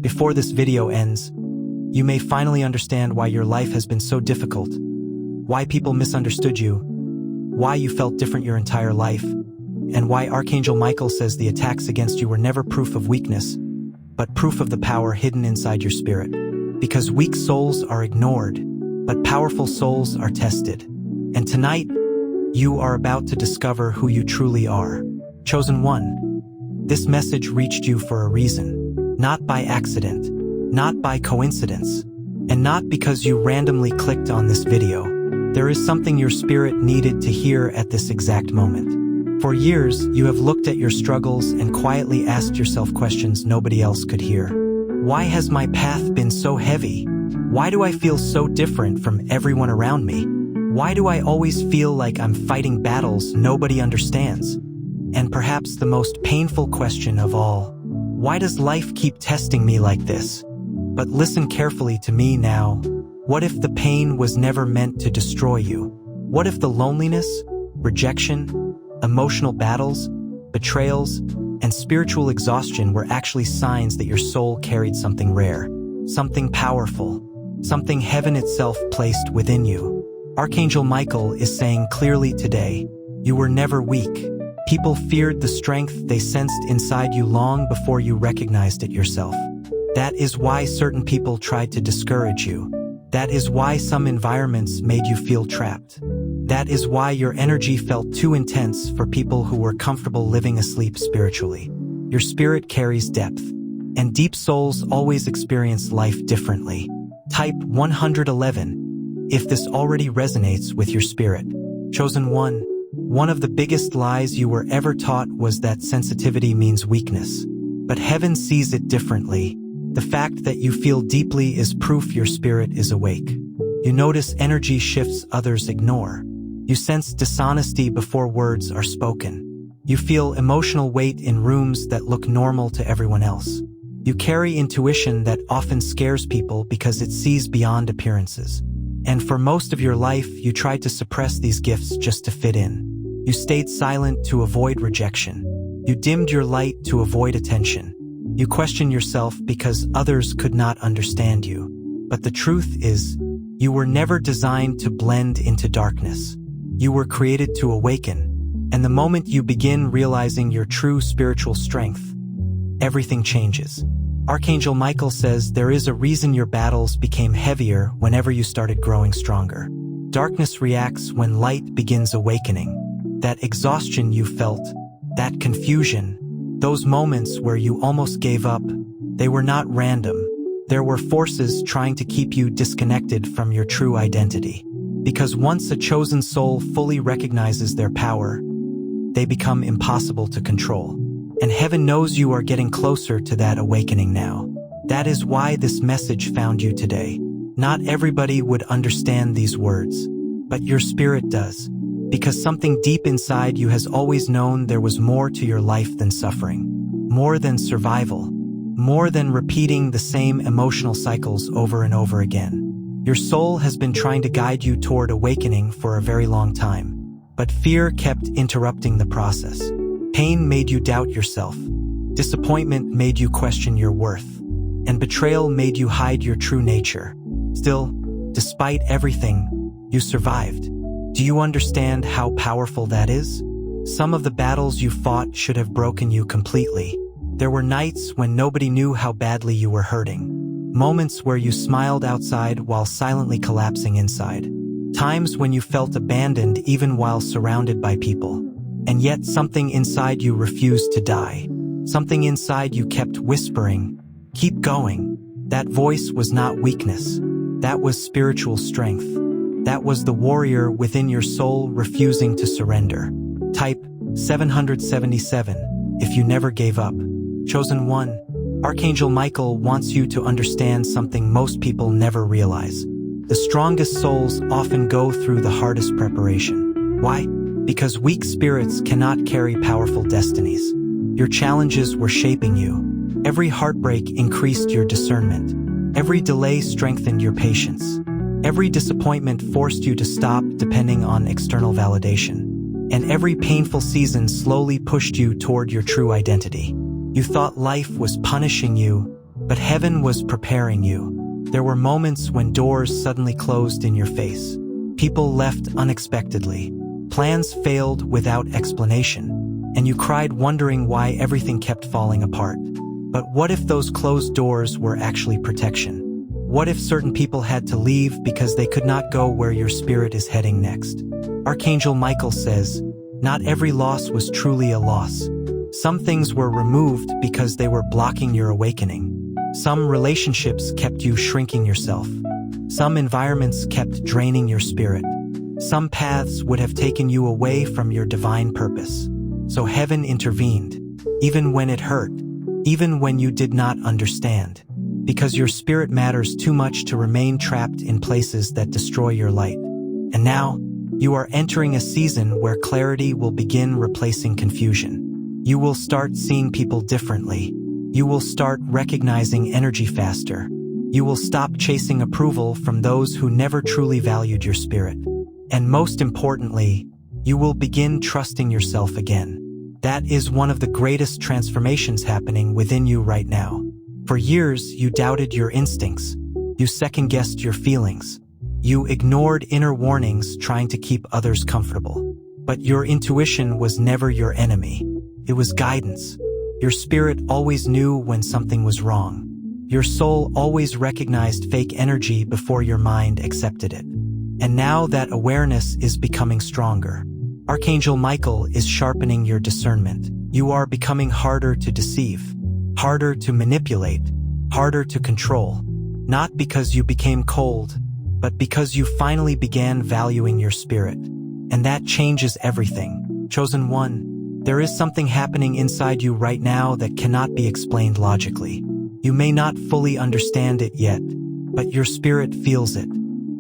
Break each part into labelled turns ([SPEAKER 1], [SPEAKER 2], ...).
[SPEAKER 1] Before this video ends, you may finally understand why your life has been so difficult, why people misunderstood you, why you felt different your entire life, and why Archangel Michael says the attacks against you were never proof of weakness, but proof of the power hidden inside your spirit. Because weak souls are ignored, but powerful souls are tested. And tonight, you are about to discover who you truly are. Chosen one, this message reached you for a reason, not by accident, not by coincidence, and not because you randomly clicked on this video. There is something your spirit needed to hear at this exact moment. For years, you have looked at your struggles and quietly asked yourself questions nobody else could hear. Why has my path been so heavy? Why do I feel so different from everyone around me? Why do I always feel like I'm fighting battles nobody understands? And perhaps the most painful question of all, why does life keep testing me like this? But listen carefully to me now. What if the pain was never meant to destroy you? What if the loneliness, rejection, emotional battles, betrayals, and spiritual exhaustion were actually signs that your soul carried something rare, something powerful, something heaven itself placed within you? Archangel Michael is saying clearly today, you were never weak. People feared the strength they sensed inside you long before you recognized it yourself. That is why certain people tried to discourage you. That is why some environments made you feel trapped. That is why your energy felt too intense for people who were comfortable living asleep spiritually. Your spirit carries depth, and deep souls always experience life differently. Type 111 if this already resonates with your spirit. Chosen one of the biggest lies you were ever taught was that sensitivity means weakness. But heaven sees it differently. The fact that you feel deeply is proof your spirit is awake. You notice energy shifts others ignore. You sense dishonesty before words are spoken. You feel emotional weight in rooms that look normal to everyone else. You carry intuition that often scares people because it sees beyond appearances. And for most of your life, you tried to suppress these gifts just to fit in. You stayed silent to avoid rejection. You dimmed your light to avoid attention. You questioned yourself because others could not understand you. But the truth is, you were never designed to blend into darkness. You were created to awaken. And the moment you begin realizing your true spiritual strength, everything changes. Archangel Michael says there is a reason your battles became heavier whenever you started growing stronger. Darkness reacts when light begins awakening. That exhaustion you felt, that confusion, those moments where you almost gave up, they were not random. There were forces trying to keep you disconnected from your true identity. Because once a chosen soul fully recognizes their power, they become impossible to control. And heaven knows you are getting closer to that awakening now. That is why this message found you today. Not everybody would understand these words, but your spirit does. Because something deep inside you has always known there was more to your life than suffering, more than survival, more than repeating the same emotional cycles over and over again. Your soul has been trying to guide you toward awakening for a very long time, but fear kept interrupting the process. Pain made you doubt yourself, disappointment made you question your worth, and betrayal made you hide your true nature. Still, despite everything, you survived. Do you understand how powerful that is? Some of the battles you fought should have broken you completely. There were nights when nobody knew how badly you were hurting. Moments where you smiled outside while silently collapsing inside. Times when you felt abandoned even while surrounded by people. And yet something inside you refused to die. Something inside you kept whispering, "Keep going." That voice was not weakness. That was spiritual strength. That was the warrior within your soul refusing to surrender. Type 777 if you never gave up. Chosen one, Archangel Michael wants you to understand something most people never realize. The strongest souls often go through the hardest preparation. Why? Because weak spirits cannot carry powerful destinies. Your challenges were shaping you. Every heartbreak increased your discernment. Every delay strengthened your patience. Every disappointment forced you to stop depending on external validation. And every painful season slowly pushed you toward your true identity. You thought life was punishing you, But heaven was preparing you. There were moments when doors suddenly closed in your face. People left unexpectedly. Plans failed without explanation. And you cried wondering why everything kept falling apart. But what if those closed doors were actually protection? What if certain people had to leave because they could not go where your spirit is heading next? Archangel Michael says, not every loss was truly a loss. Some things were removed because they were blocking your awakening. Some relationships kept you shrinking yourself. Some environments kept draining your spirit. Some paths would have taken you away from your divine purpose. So heaven intervened, even when it hurt, even when you did not understand. Because your spirit matters too much to remain trapped in places that destroy your light. And now, you are entering a season where clarity will begin replacing confusion. You will start seeing people differently. You will start recognizing energy faster. You will stop chasing approval from those who never truly valued your spirit. And most importantly, you will begin trusting yourself again. That is one of the greatest transformations happening within you right now. For years, you doubted your instincts. You second-guessed your feelings. You ignored inner warnings trying to keep others comfortable. But your intuition was never your enemy. It was guidance. Your spirit always knew when something was wrong. Your soul always recognized fake energy before your mind accepted it. And now that awareness is becoming stronger. Archangel Michael is sharpening your discernment. You are becoming harder to deceive, harder to manipulate, harder to control. Not because you became cold, but because you finally began valuing your spirit. And that changes everything. Chosen one, there is something happening inside you right now that cannot be explained logically. You may not fully understand it yet, but your spirit feels it.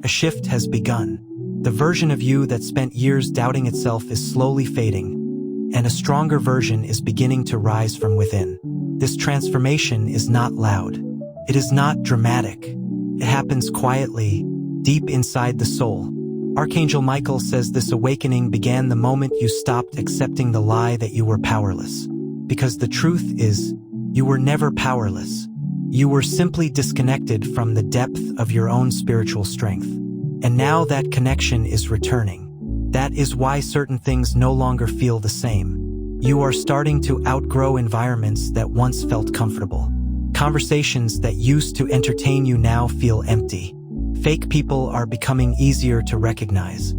[SPEAKER 1] A shift has begun. The version of you that spent years doubting itself is slowly fading, and a stronger version is beginning to rise from within. This transformation is not loud. It is not dramatic. It happens quietly, deep inside the soul. Archangel Michael says this awakening began the moment you stopped accepting the lie that you were powerless. Because the truth is, you were never powerless. You were simply disconnected from the depth of your own spiritual strength. And now that connection is returning. That is why certain things no longer feel the same. You are starting to outgrow environments that once felt comfortable. Conversations that used to entertain you now feel empty. Fake people are becoming easier to recognize.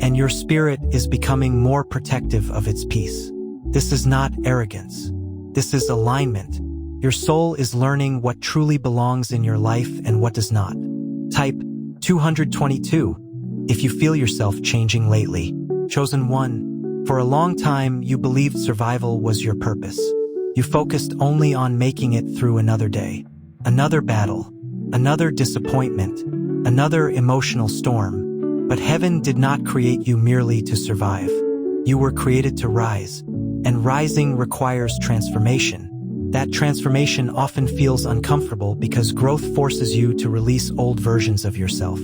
[SPEAKER 1] And your spirit is becoming more protective of its peace. This is not arrogance. This is alignment. Your soul is learning what truly belongs in your life and what does not. Type 222 if you feel yourself changing lately. Chosen one, for a long time you believed survival was your purpose. You focused only on making it through another day, another battle, another disappointment, another emotional storm. But heaven did not create you merely to survive. You were created to rise, and rising requires transformation. That transformation often feels uncomfortable because growth forces you to release old versions of yourself.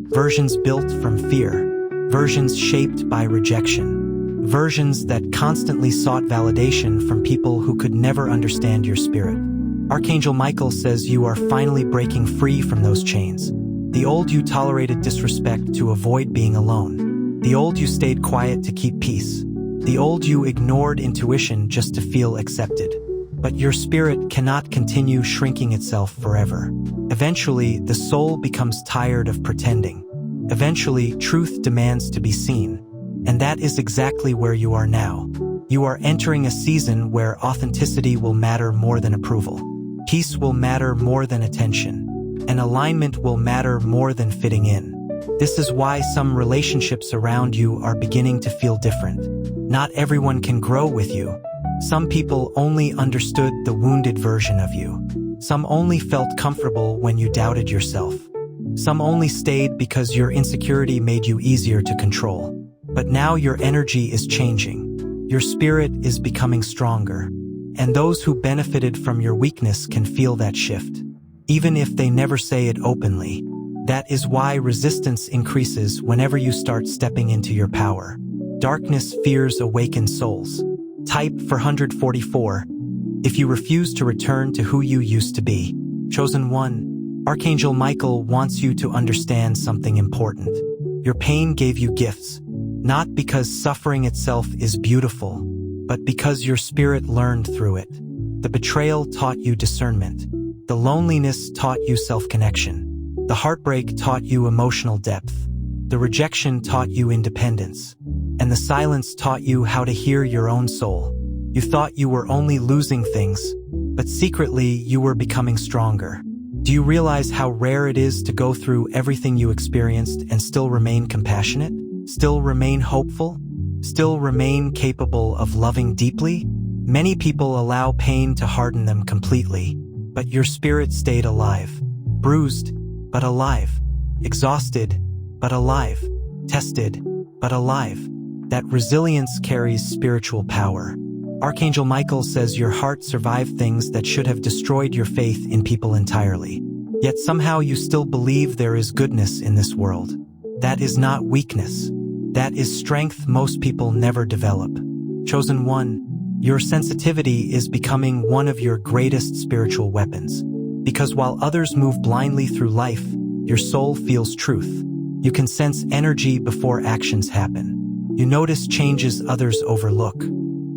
[SPEAKER 1] Versions built from fear. Versions shaped by rejection. Versions that constantly sought validation from people who could never understand your spirit. Archangel Michael says you are finally breaking free from those chains. The old you tolerated disrespect to avoid being alone. The old you stayed quiet to keep peace. The old you ignored intuition just to feel accepted. But your spirit cannot continue shrinking itself forever. Eventually, the soul becomes tired of pretending. Eventually, truth demands to be seen. And that is exactly where you are now. You are entering a season where authenticity will matter more than approval. Peace will matter more than attention. And alignment will matter more than fitting in. This is why some relationships around you are beginning to feel different. Not everyone can grow with you. Some people only understood the wounded version of you. Some only felt comfortable when you doubted yourself. Some only stayed because your insecurity made you easier to control. But now your energy is changing. Your spirit is becoming stronger. And those who benefited from your weakness can feel that shift. Even if they never say it openly. That is why resistance increases whenever you start stepping into your power. Darkness fears awakened souls. Type 444 if you refuse to return to who you used to be. Chosen one, Archangel Michael wants you to understand something important. Your pain gave you gifts, not because suffering itself is beautiful, but because your spirit learned through it. The betrayal taught you discernment. The loneliness taught you self-connection. The heartbreak taught you emotional depth. The rejection taught you independence. And the silence taught you how to hear your own soul. You thought you were only losing things, but secretly you were becoming stronger. Do you realize how rare it is to go through everything you experienced and still remain compassionate? Still remain hopeful? Still remain capable of loving deeply? Many people allow pain to harden them completely, but your spirit stayed alive. Bruised, but alive. Exhausted, but alive. Tested, but alive. That resilience carries spiritual power. Archangel Michael says your heart survived things that should have destroyed your faith in people entirely. Yet somehow you still believe there is goodness in this world. That is not weakness. That is strength most people never develop. Chosen one, your sensitivity is becoming one of your greatest spiritual weapons. Because while others move blindly through life, your soul feels truth. You can sense energy before actions happen. You notice changes others overlook.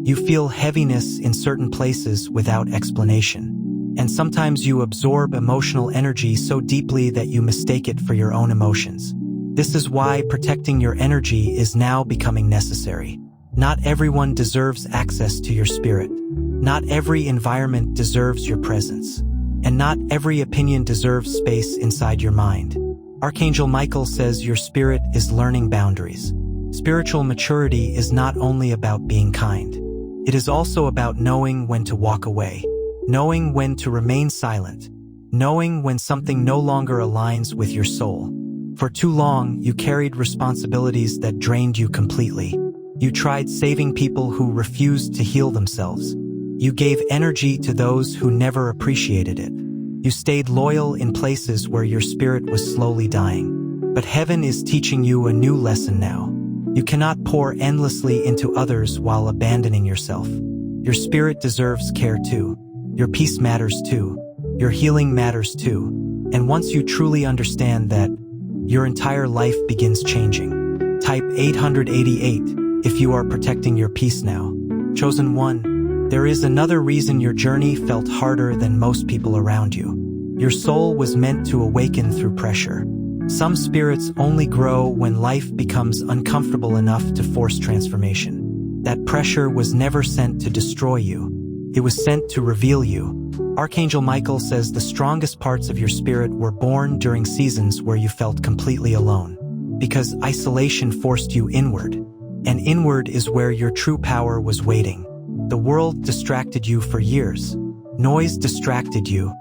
[SPEAKER 1] You feel heaviness in certain places without explanation. And sometimes you absorb emotional energy so deeply that you mistake it for your own emotions. This is why protecting your energy is now becoming necessary. Not everyone deserves access to your spirit. Not every environment deserves your presence. And not every opinion deserves space inside your mind. Archangel Michael says your spirit is learning boundaries. Spiritual maturity is not only about being kind. It is also about knowing when to walk away, knowing when to remain silent, knowing when something no longer aligns with your soul. For too long, you carried responsibilities that drained you completely. You tried saving people who refused to heal themselves. You gave energy to those who never appreciated it. You stayed loyal in places where your spirit was slowly dying. But heaven is teaching you a new lesson now. You cannot pour endlessly into others while abandoning yourself. Your spirit deserves care too. Your peace matters too. Your healing matters too. And once you truly understand that, your entire life begins changing. Type 888 if you are protecting your peace now. Chosen one, there is another reason your journey felt harder than most people around you. Your soul was meant to awaken through pressure. Some spirits only grow when life becomes uncomfortable enough to force transformation. That pressure was never sent to destroy you. It was sent to reveal you. Archangel Michael says the strongest parts of your spirit were born during seasons where you felt completely alone. Because isolation forced you inward. And inward is where your true power was waiting. The world distracted you for years. Noise distracted you.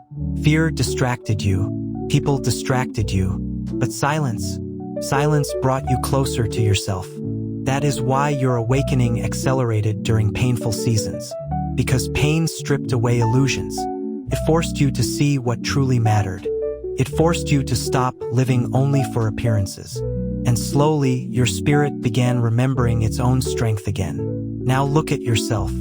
[SPEAKER 1] Fear distracted you. People distracted you. But silence brought you closer to yourself. That is why your awakening accelerated during painful seasons. Because pain stripped away illusions. It forced you to see what truly mattered. It forced you to stop living only for appearances. And slowly, your spirit began remembering its own strength again. Now look at yourself.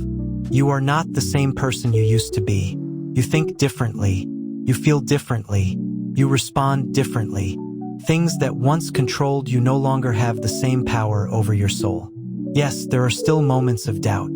[SPEAKER 1] You are not the same person you used to be. You think differently. You feel differently. You respond differently. Things that once controlled you no longer have the same power over your soul. Yes, there are still moments of doubt,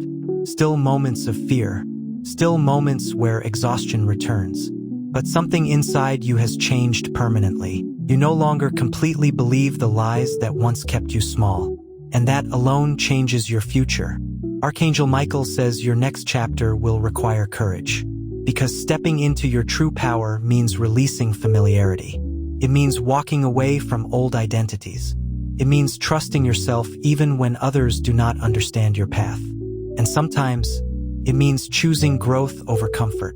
[SPEAKER 1] still moments of fear, still moments where exhaustion returns. But something inside you has changed permanently. You no longer completely believe the lies that once kept you small. And that alone changes your future. Archangel Michael says your next chapter will require courage. Because stepping into your true power means releasing familiarity. It means walking away from old identities. It means trusting yourself even when others do not understand your path. And sometimes, it means choosing growth over comfort.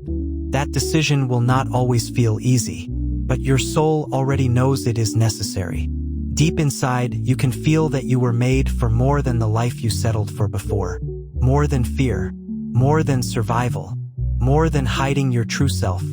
[SPEAKER 1] That decision will not always feel easy, but your soul already knows it is necessary. Deep inside, you can feel that you were made for more than the life you settled for before. More than fear, more than survival, more than hiding your true self.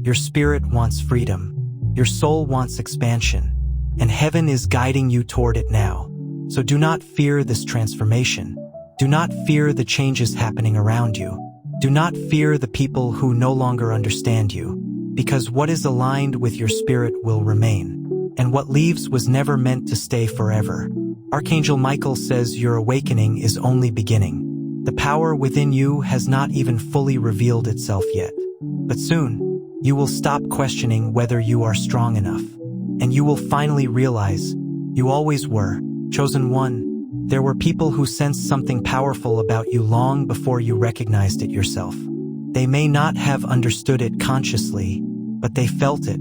[SPEAKER 1] Your spirit wants freedom. Your soul wants expansion, and heaven is guiding you toward it now. So do not fear this transformation. Do not fear the changes happening around you. Do not fear the people who no longer understand you. Because what is aligned with your spirit will remain, and what leaves was never meant to stay forever. Archangel Michael says your awakening is only beginning. The power within you has not even fully revealed itself yet. But soon, you will stop questioning whether you are strong enough, and you will finally realize you always were. Chosen one, there were people who sensed something powerful about you long before you recognized it yourself. They may not have understood it consciously, but they felt it.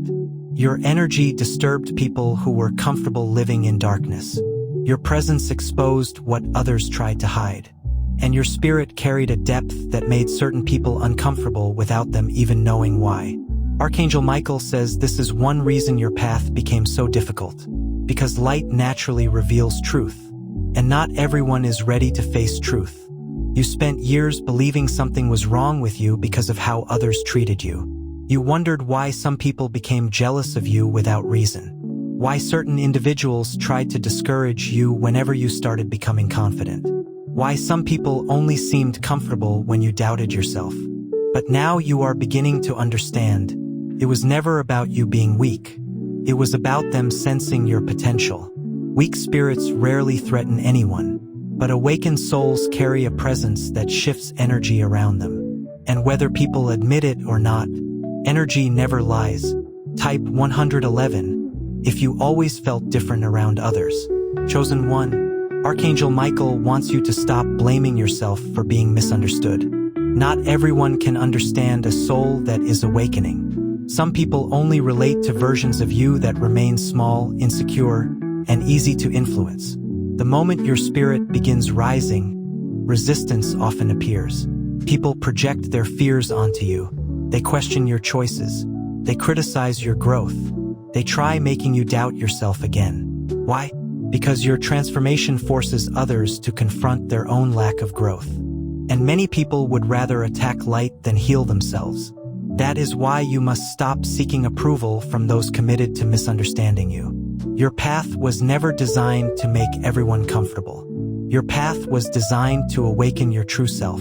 [SPEAKER 1] Your energy disturbed people who were comfortable living in darkness. Your presence exposed what others tried to hide. And your spirit carried a depth that made certain people uncomfortable without them even knowing why. Archangel Michael says this is one reason your path became so difficult. Because light naturally reveals truth, and not everyone is ready to face truth. You spent years believing something was wrong with you because of how others treated you. You wondered why some people became jealous of you without reason. Why certain individuals tried to discourage you whenever you started becoming confident. Why some people only seemed comfortable when you doubted yourself. But now you are beginning to understand. It was never about you being weak. It was about them sensing your potential. Weak spirits rarely threaten anyone, but awakened souls carry a presence that shifts energy around them. And whether people admit it or not, energy never lies. Type 111 if you always felt different around others. Chosen one, Archangel Michael wants you to stop blaming yourself for being misunderstood. Not everyone can understand a soul that is awakening. Some people only relate to versions of you that remain small, insecure, and easy to influence. The moment your spirit begins rising, resistance often appears. People project their fears onto you. They question your choices. They criticize your growth. They try making you doubt yourself again. Why? Because your transformation forces others to confront their own lack of growth. And many people would rather attack light than heal themselves. That is why you must stop seeking approval from those committed to misunderstanding you. Your path was never designed to make everyone comfortable. Your path was designed to awaken your true self.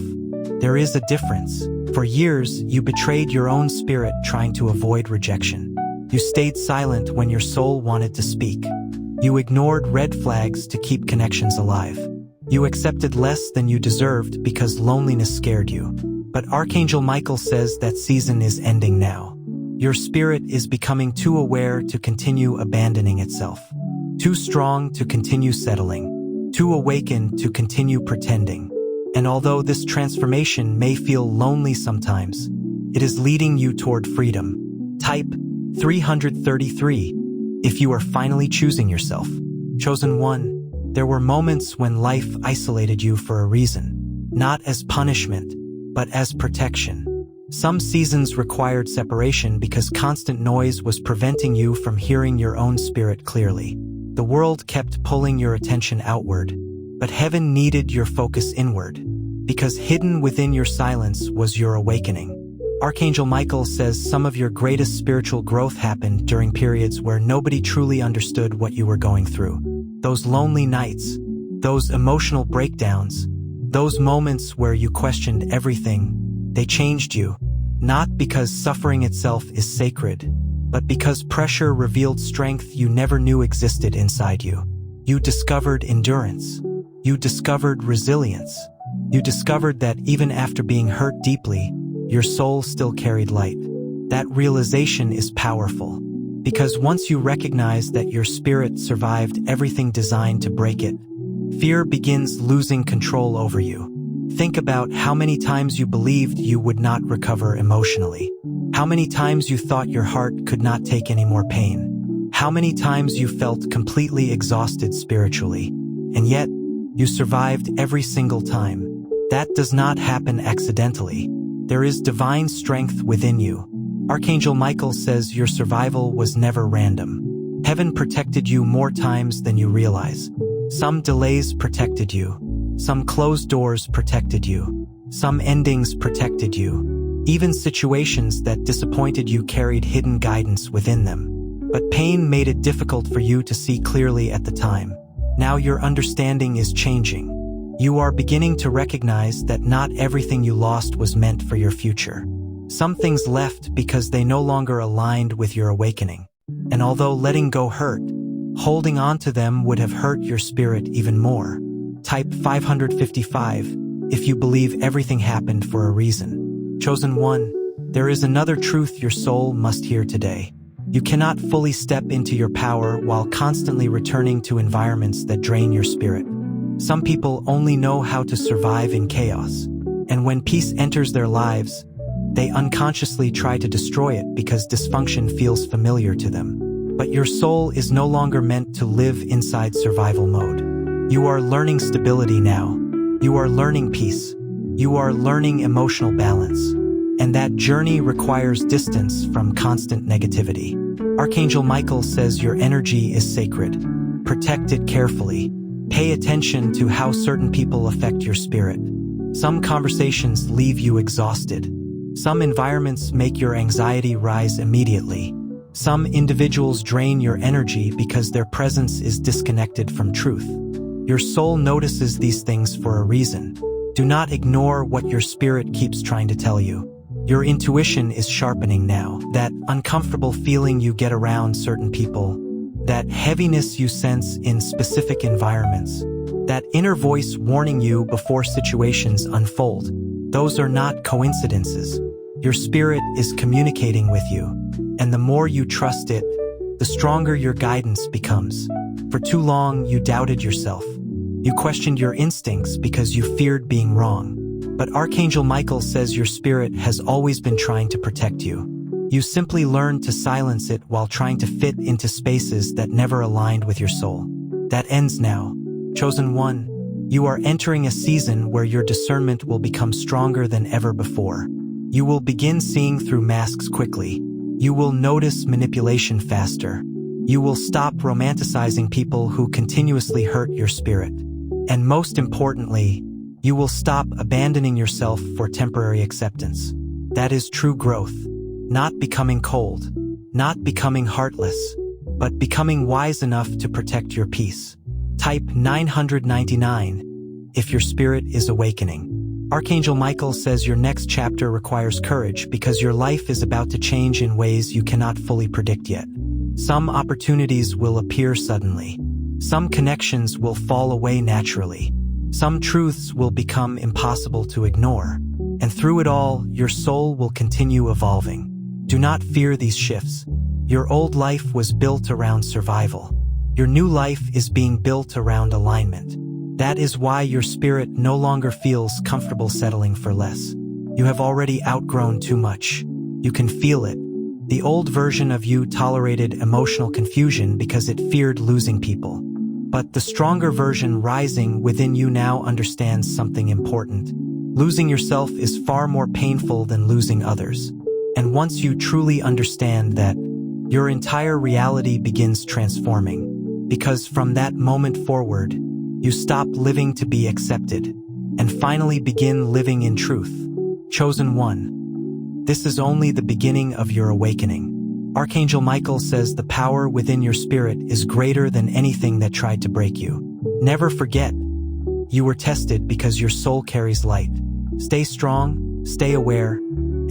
[SPEAKER 1] There is a difference. For years, you betrayed your own spirit trying to avoid rejection. You stayed silent when your soul wanted to speak. You ignored red flags to keep connections alive. You accepted less than you deserved because loneliness scared you. But Archangel Michael says that season is ending now. Your spirit is becoming too aware to continue abandoning itself. Too strong to continue settling. Too awakened to continue pretending. And although this transformation may feel lonely sometimes, it is leading you toward freedom. Type 333 if you are finally choosing yourself. Chosen one, there were moments when life isolated you for a reason, not as punishment, but as protection. Some seasons required separation because constant noise was preventing you from hearing your own spirit clearly. The world kept pulling your attention outward, but heaven needed your focus inward, because hidden within your silence was your awakening. Archangel Michael says some of your greatest spiritual growth happened during periods where nobody truly understood what you were going through. Those lonely nights, those emotional breakdowns, those moments where you questioned everything, they changed you. Not because suffering itself is sacred, but because pressure revealed strength you never knew existed inside you. You discovered endurance. You discovered resilience. You discovered that even after being hurt deeply, your soul still carried light. That realization is powerful, because once you recognize that your spirit survived everything designed to break it, fear begins losing control over you. Think about how many times you believed you would not recover emotionally. How many times you thought your heart could not take any more pain. How many times you felt completely exhausted spiritually. And yet, you survived every single time. That does not happen accidentally. There is divine strength within you. Archangel Michael says your survival was never random. Heaven protected you more times than you realize. Some delays protected you. Some closed doors protected you. Some endings protected you. Even situations that disappointed you carried hidden guidance within them. But pain made it difficult for you to see clearly at the time. Now your understanding is changing. You are beginning to recognize that not everything you lost was meant for your future. Some things left because they no longer aligned with your awakening. And although letting go hurt, holding on to them would have hurt your spirit even more. Type 555 if you believe everything happened for a reason. Chosen one, there is another truth your soul must hear today. You cannot fully step into your power while constantly returning to environments that drain your spirit. Some people only know how to survive in chaos, and when peace enters their lives, they unconsciously try to destroy it because dysfunction feels familiar to them. But your soul is no longer meant to live inside survival mode. You are learning stability now. You are learning peace. You are learning emotional balance. And that journey requires distance from constant negativity. Archangel Michael says your energy is sacred. Protect it carefully. Pay attention to how certain people affect your spirit. Some conversations leave you exhausted. Some environments make your anxiety rise immediately. Some individuals drain your energy because their presence is disconnected from truth. Your soul notices these things for a reason. Do not ignore what your spirit keeps trying to tell you. Your intuition is sharpening now. That uncomfortable feeling you get around certain people, that heaviness you sense in specific environments, that inner voice warning you before situations unfold, those are not coincidences. Your spirit is communicating with you, and the more you trust it, the stronger your guidance becomes. For too long, you doubted yourself. You questioned your instincts because you feared being wrong. But Archangel Michael says your spirit has always been trying to protect you. You simply learned to silence it while trying to fit into spaces that never aligned with your soul. That ends now. Chosen one, you are entering a season where your discernment will become stronger than ever before. You will begin seeing through masks quickly. You will notice manipulation faster. You will stop romanticizing people who continuously hurt your spirit. And most importantly, you will stop abandoning yourself for temporary acceptance. That is true growth. Not becoming cold, not becoming heartless, but becoming wise enough to protect your peace. Type 999 if your spirit is awakening. Archangel Michael says your next chapter requires courage because your life is about to change in ways you cannot fully predict yet. Some opportunities will appear suddenly. Some connections will fall away naturally. Some truths will become impossible to ignore. And through it all, your soul will continue evolving. Do not fear these shifts. Your old life was built around survival. Your new life is being built around alignment. That is why your spirit no longer feels comfortable settling for less. You have already outgrown too much. You can feel it. The old version of you tolerated emotional confusion because it feared losing people. But the stronger version rising within you now understands something important. Losing yourself is far more painful than losing others. And once you truly understand that, your entire reality begins transforming. Because from that moment forward, you stop living to be accepted and finally begin living in truth. Chosen one, this is only the beginning of your awakening. Archangel Michael says the power within your spirit is greater than anything that tried to break you. Never forget, you were tested because your soul carries light. Stay strong, stay aware,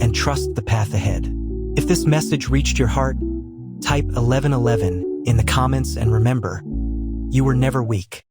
[SPEAKER 1] and trust the path ahead. If this message reached your heart, type 1111 in the comments and remember, you were never weak.